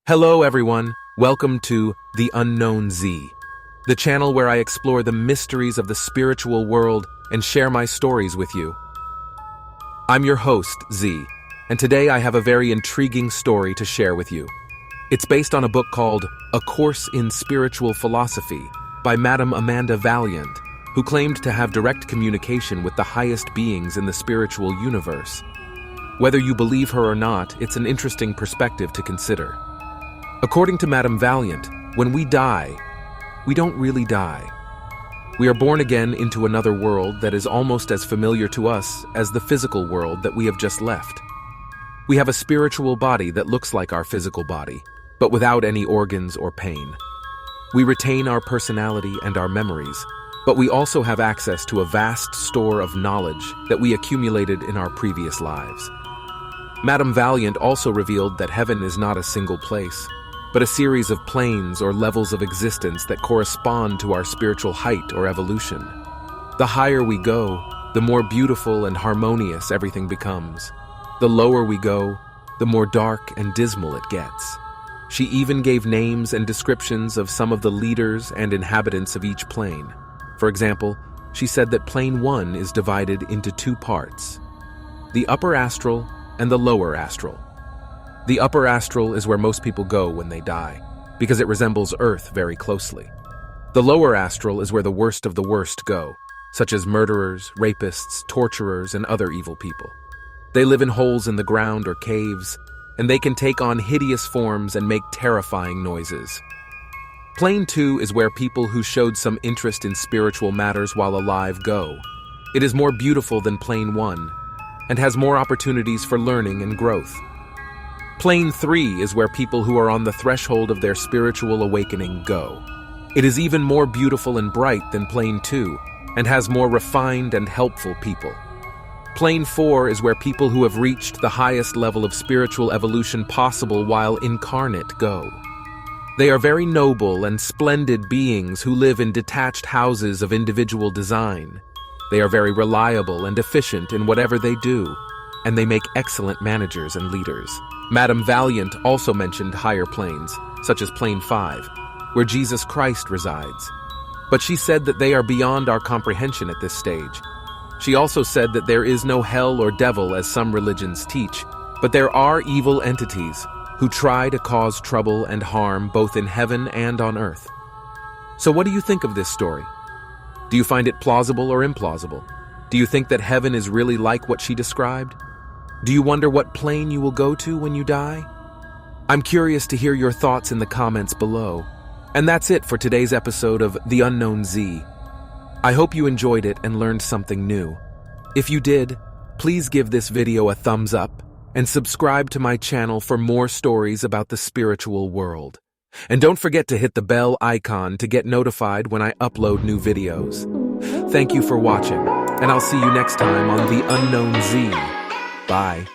Hello everyone, welcome to The Unknown Z, the channel where I explore the mysteries of the spiritual world and share my stories with you. I'm your host, Z, and today I have a very intriguing story to share with you. It's based on a book called A Course in Spiritual Philosophy by Madame Amanda Valiant, who claimed to have direct communication with the highest beings in the spiritual universe. Whether you believe her or not, it's an interesting perspective to consider. According to Madame Valiant, when we die, we don't really die. We are born again into another world that is almost as familiar to us as the physical world that we have just left. We have a spiritual body that looks like our physical body, but without any organs or pain. We retain our personality and our memories, but we also have access to a vast store of knowledge that we accumulated in our previous lives. Madame Valiant also revealed that heaven is not a single place, but a series of planes or levels of existence that correspond to our spiritual height or evolution. The higher we go, the more beautiful and harmonious everything becomes. The lower we go, the more dark and dismal it gets. She even gave names and descriptions of some of the leaders and inhabitants of each plane. For example, she said that Plane 1 is divided into two parts: the upper astral and the lower astral. The upper astral is where most people go when they die, because it resembles Earth very closely. The lower astral is where the worst of the worst go, such as murderers, rapists, torturers, and other evil people. They live in holes in the ground or caves, and they can take on hideous forms and make terrifying noises. Plane 2 is where people who showed some interest in spiritual matters while alive go. It is more beautiful than Plane 1, and has more opportunities for learning and growth. Plane 3 is where people who are on the threshold of their spiritual awakening go. It is even more beautiful and bright than Plane 2, and has more refined and helpful people. Plane 4 is where people who have reached the highest level of spiritual evolution possible while incarnate go. They are very noble and splendid beings who live in detached houses of individual design. They are very reliable and efficient in whatever they do, and they make excellent managers and leaders. Madame Valiant also mentioned higher planes, such as Plane 5, where Jesus Christ resides. But she said that they are beyond our comprehension at this stage. She also said that there is no hell or devil as some religions teach, but there are evil entities who try to cause trouble and harm both in heaven and on earth. So what do you think of this story? Do you find it plausible or implausible? Do you think that heaven is really like what she described? Do you wonder what plane you will go to when you die? I'm curious to hear your thoughts in the comments below. And that's it for today's episode of The Unknown Z. I hope you enjoyed it and learned something new. If you did, please give this video a thumbs up and subscribe to my channel for more stories about the spiritual world. And don't forget to hit the bell icon to get notified when I upload new videos. Thank you for watching, and I'll see you next time on The Unknown Z. Bye.